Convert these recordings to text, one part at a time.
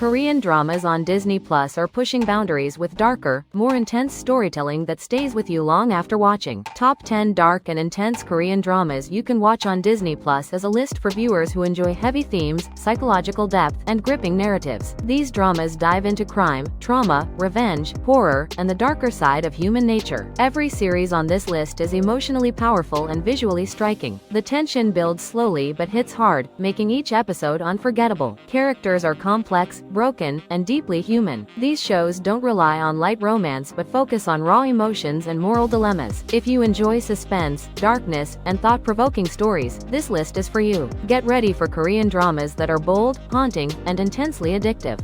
Korean dramas on Disney Plus are pushing boundaries with darker, more intense storytelling that stays with you long after watching. Top 10 dark and intense Korean dramas you can watch on Disney Plus is a list for viewers who enjoy heavy themes, psychological depth, and gripping narratives. These dramas dive into crime, trauma, revenge, horror, and the darker side of human nature. Every series on this list is emotionally powerful and visually striking. The tension builds slowly but hits hard, making each episode unforgettable. Characters are complex, broken, and deeply human. These shows don't rely on light romance but focus on raw emotions and moral dilemmas. If you enjoy suspense, darkness, and thought-provoking stories, this list is for you. Get ready for Korean dramas that are bold, haunting, and intensely addictive.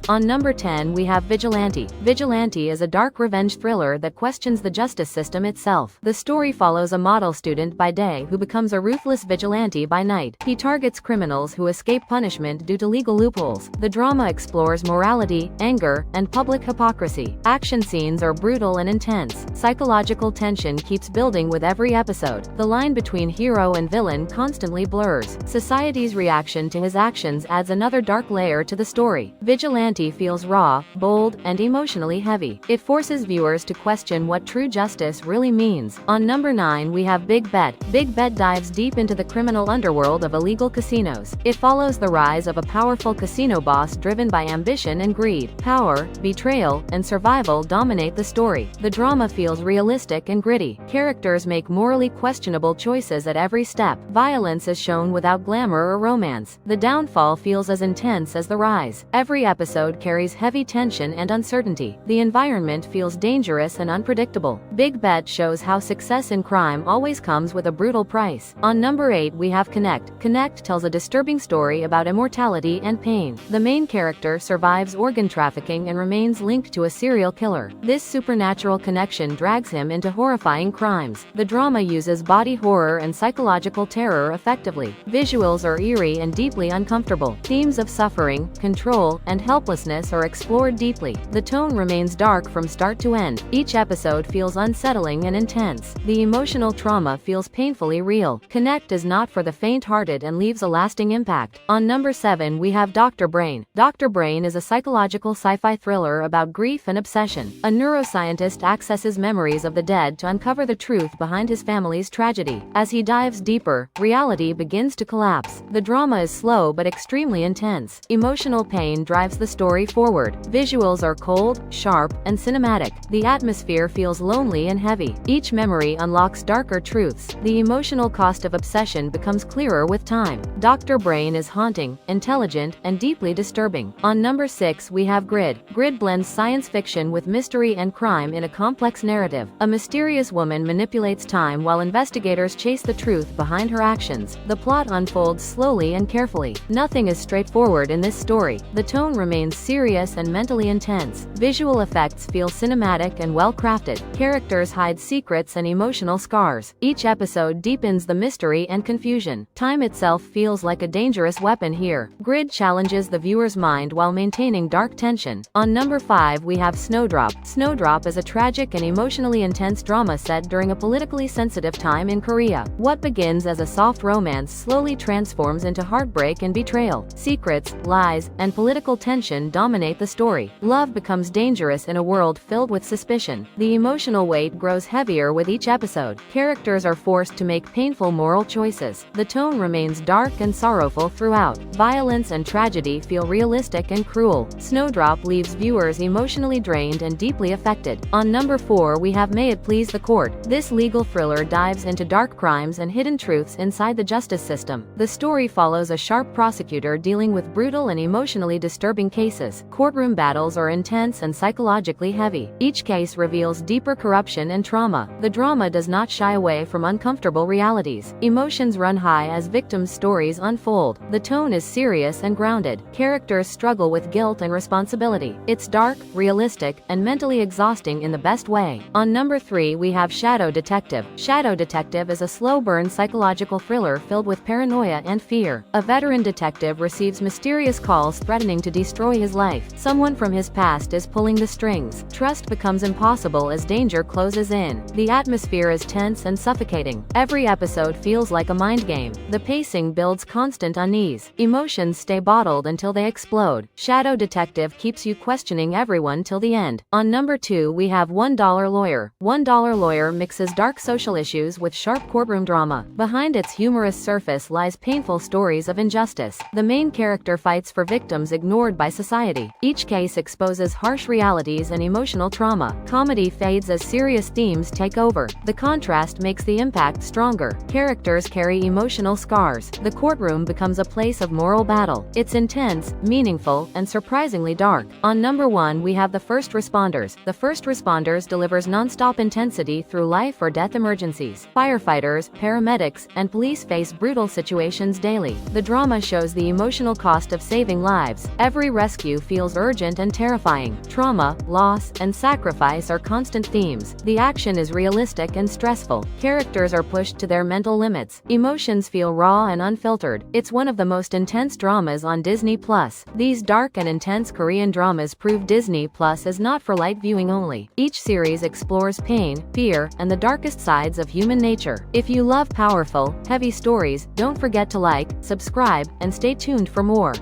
On number 10 we have Vigilante. Vigilante is a dark revenge thriller that questions the justice system itself. The story follows a model student by day who becomes a ruthless vigilante by night. He targets criminals who escape punishment due to legal loopholes. The drama explores morality, anger, and public hypocrisy. Action scenes are brutal and intense. Psychological tension keeps building with every episode. The line between hero and villain constantly blurs. Society's reaction to his actions adds another dark layer to the story. Vigilante feels raw, bold, and emotionally heavy. It forces viewers to question what true justice really means. On number 9 we have Big Bet. Big Bet dives deep into the criminal underworld of illegal casinos. It follows the rise of a powerful casino boss driven by ambition and greed. Power, betrayal, and survival dominate the story. The drama feels realistic and gritty. Characters make morally questionable choices at every step. Violence is shown without glamour or romance. The downfall feels as intense as the rise. Every episode carries heavy tension and uncertainty. The environment feels dangerous and unpredictable. Big Bet shows how success in crime always comes with a brutal price. On number 8 we have Connect. Connect tells a disturbing story about immortality and pain. The main character survives organ trafficking and remains linked to a serial killer. This supernatural connection drags him into horrifying crimes. The drama uses body horror and psychological terror effectively. Visuals are eerie and deeply uncomfortable. Themes of suffering, control, and helplessness are explored deeply. The tone remains dark from start to end. Each episode feels unsettling and intense. The emotional trauma feels painfully real. Connect is not for the faint-hearted and leaves a lasting impact. On number 7 we have Dr. Brain. Dr. Brain is a psychological sci-fi thriller about grief and obsession. A neuroscientist accesses memories of the dead to uncover the truth behind his family's tragedy. As he dives deeper, reality begins to collapse. The drama is slow but extremely intense. Emotional pain drives the story forward. Visuals are cold, sharp, and cinematic. The atmosphere feels lonely and heavy. Each memory unlocks darker truths. The emotional cost of obsession becomes clearer with time. Dr. Brain is haunting, intelligent, and deeply disturbing. On number 6 we have Grid. Grid blends science fiction with mystery and crime in a complex narrative. A mysterious woman manipulates time while investigators chase the truth behind her actions. The plot unfolds slowly and carefully. Nothing is straightforward in this story. The tone remains serious and mentally intense. Visual effects feel cinematic and well-crafted. Characters hide secrets and emotional scars. Each episode deepens the mystery and confusion. Time itself feels like a dangerous weapon here. Grid challenges the viewer's mind while maintaining dark tension. On number 5 we have Snowdrop. Snowdrop is a tragic and emotionally intense drama set during a politically sensitive time in Korea. What begins as a soft romance slowly transforms into heartbreak and betrayal. Secrets, lies, and political tension dominate the story. Love becomes dangerous in a world filled with suspicion. The emotional weight grows heavier with each episode. Characters are forced to make painful moral choices. The tone remains dark and sorrowful throughout. Violence and tragedy feel realistic and cruel. Snowdrop leaves viewers emotionally drained and deeply affected. On number 4 we have May It Please the Court. This legal thriller dives into dark crimes and hidden truths inside the justice system. The story follows a sharp prosecutor dealing with brutal and emotionally disturbing cases. Courtroom battles are intense and psychologically heavy. Each case reveals deeper corruption and trauma. The drama does not shy away from uncomfortable realities. Emotions run high as victims' stories unfold. The tone is serious and grounded. Characters struggle with guilt and responsibility. It's dark, realistic, and mentally exhausting in the best way. On number 3 we have Shadow Detective. Shadow Detective is a slow-burn psychological thriller filled with paranoia and fear. A veteran detective receives mysterious calls threatening to destroy enjoy his life. Someone from his past is pulling the strings. Trust becomes impossible as danger closes in. The atmosphere is tense and suffocating. Every episode feels like a mind game. The pacing builds constant unease. Emotions stay bottled until they explode. Shadow Detective keeps you questioning everyone till the end. On number 2 we have $1 Lawyer. $1 Lawyer mixes dark social issues with sharp courtroom drama. Behind its humorous surface lies painful stories of injustice. The main character fights for victims ignored by society. Each case exposes harsh realities and emotional trauma. Comedy fades as serious themes take over. The contrast makes the impact stronger. Characters carry emotional scars. The courtroom becomes a place of moral battle. It's intense, meaningful, and surprisingly dark. On number 1 we have The First Responders. The First Responders delivers non-stop intensity through life or death emergencies. Firefighters, paramedics, and police face brutal situations daily. The drama shows the emotional cost of saving lives. Every rescue feels urgent and terrifying. Trauma, loss, and sacrifice are constant themes. The action is realistic and stressful. Characters are pushed to their mental limits. Emotions feel raw and unfiltered. It's one of the most intense dramas on Disney+. These dark and intense Korean dramas prove Disney+ is not for light viewing only. Each series explores pain, fear, and the darkest sides of human nature. If you love powerful, heavy stories, don't forget to like, subscribe, and stay tuned for more.